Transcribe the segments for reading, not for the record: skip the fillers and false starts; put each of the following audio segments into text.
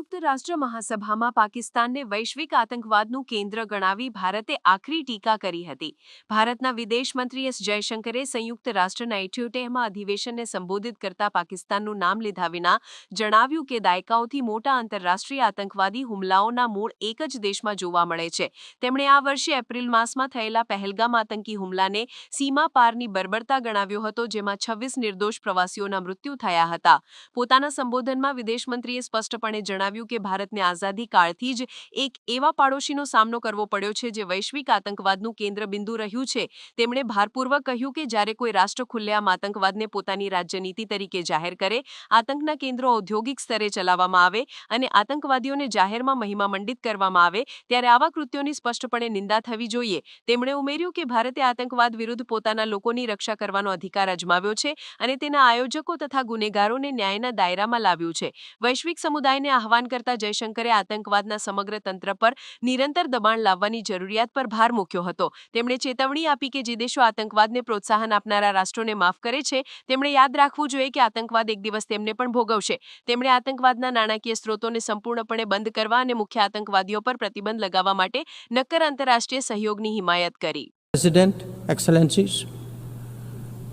સંયુક્ત રાષ્ટ્ર મહાસભામાં પાકિસ્તાનને વૈશ્વિક આતંકવાદનું કેન્દ્ર ગણાવી ભારતે આકરી ટીકા કરી હતી. ભારતના વિદેશ મંત્રી એસ જયશંકરે સંયુક્ત રાષ્ટ્રના 78મા અધિવેશનને સંબોધિત કરતા પાકિસ્તાનનું નામ લીધા વિના જણાવ્યું કે દાયકાઓથી મોટા આંતરરાષ્ટ્રીય આતંકવાદી હુમલાઓના મૂળ એક જ દેશમાં જોવા મળે છે. તેમણે આ વર્ષે એપ્રિલ માસમાં થયેલા પહેલગામ આતંકી હુમલાને સીમા પારની બર્બરતા ગણાવ્યો હતો, જેમાં 26 નિર્દોષ પ્રવાસીઓના મૃત્યુ થયા હતા. પોતાના સંબોધનમાં વિદેશ મંત્રીએ સ્પષ્ટપણે જણાવ્યું કે ભારતને આઝાદી કાળથી જ એક એવા પાડોશીનો સામનો કરવો પડ્યો છે જે વૈશ્વિક આતંકવાદનું કેન્દ્રબિંદુ રહ્યું છે. તેમણે ભારપૂર્વક કહ્યું કે જ્યારે કોઈ રાષ્ટ્ર ખુલ્લેઆમ આતંકવાદને પોતાની રાજ્યનીતિ તરીકે જાહેર કરે, આતંકના કેન્દ્રો ઔદ્યોગિક સ્તરે ચલાવવામાં આવે અને આતંકવાદીઓને જાહેરમાં મહિમામંડિત કરવામાં આવે, ત્યારે આવા કૃત્યોની સ્પષ્ટપણે નિંદા થવી જોઈએ. તેમણે ઉમેર્યું કે ભારતે આતંકવાદ વિરુદ્ધ પોતાના લોકોની રક્ષા કરવાનો અધિકાર અજમાવ્યો છે અને તેના આયોજકો તથા ગુનેગારોને ન્યાયના દાયરામાં લાવ્યું છે. વૈશ્વિક સમુદાયને આહવાન કરતા જયશંકરે આતંકવાદના સમગ્ર તંત્ર પર નિરંતર દબાણ લાવવાની જરૂરિયાત પર ભાર મૂક્યો હતો. તેમણે ચેતવણી આપી કે જે દેશો આતંકવાદને પ્રોત્સાહન આપનારા રાષ્ટ્રોને માફ કરે છે, તેમણે યાદ રાખવું જોઈએ કે આતંકવાદ એક દિવસ તેમને પણ ભોગવશે. તેમણે આતંકવાદના નાણાકીય સ્ત્રોતોને સંપૂર્ણપણે બંધ કરવા અને મુખ્ય આતંકવાદીઓ પર પ્રતિબંધ લગાવવા માટે નક્કર આંતરરાષ્ટ્રીય સહયોગની હિમાયત કરી. President, Excellencies,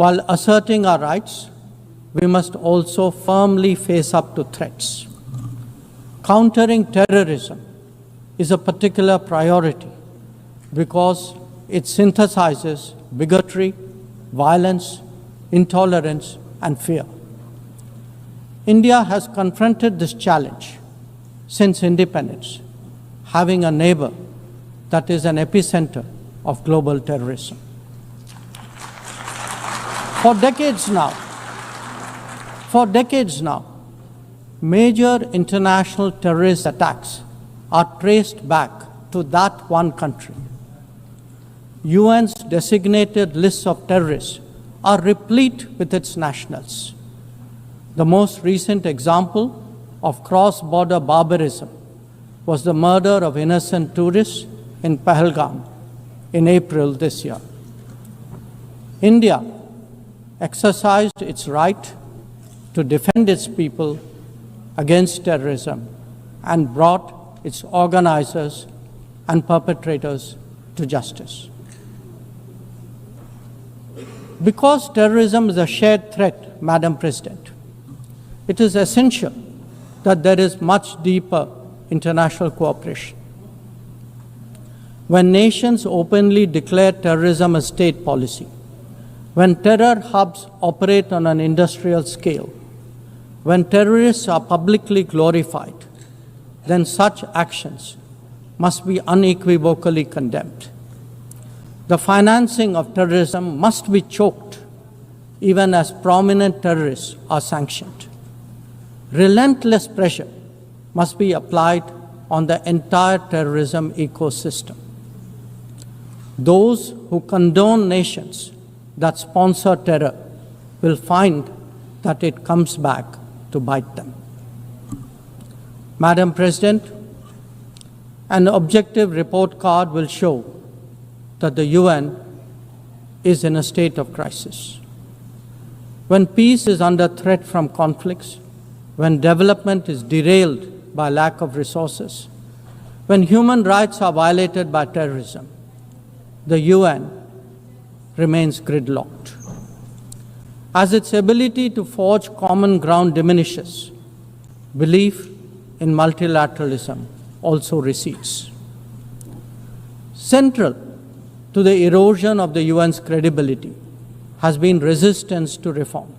while asserting our rights, we must also firmly face up to threats. Countering terrorism is a particular priority because it synthesizes bigotry, violence, intolerance, and fear. India has confronted this challenge since independence, having a neighbor that is an epicenter of global terrorism. For decades now, major international terrorist attacks are traced back to that one country. UN's designated lists of terrorists are replete with its nationals. The most recent example of cross-border barbarism was the murder of innocent tourists in Pahalgam in April this year. India exercised its right to defend its people against terrorism and brought its organizers and perpetrators to justice. Because terrorism is a shared threat, Madam President, it is essential that there is much deeper international cooperation. When nations openly declare terrorism a state policy, when terror hubs operate on an industrial scale, when terrorists are publicly glorified, then such actions must be unequivocally condemned. The financing of terrorism must be choked, even as prominent terrorists are sanctioned. Relentless pressure must be applied on the entire terrorism ecosystem. Those who condone nations that sponsor terror will find that it comes back to bite them. Madam President, an objective report card will show that the UN is in a state of crisis. When peace is under threat from conflicts, when development is derailed by lack of resources, when human rights are violated by terrorism, the UN remains gridlocked. As its ability to forge common ground diminishes, belief in multilateralism also recedes. Central to the erosion of the UN's credibility has been resistance to reform.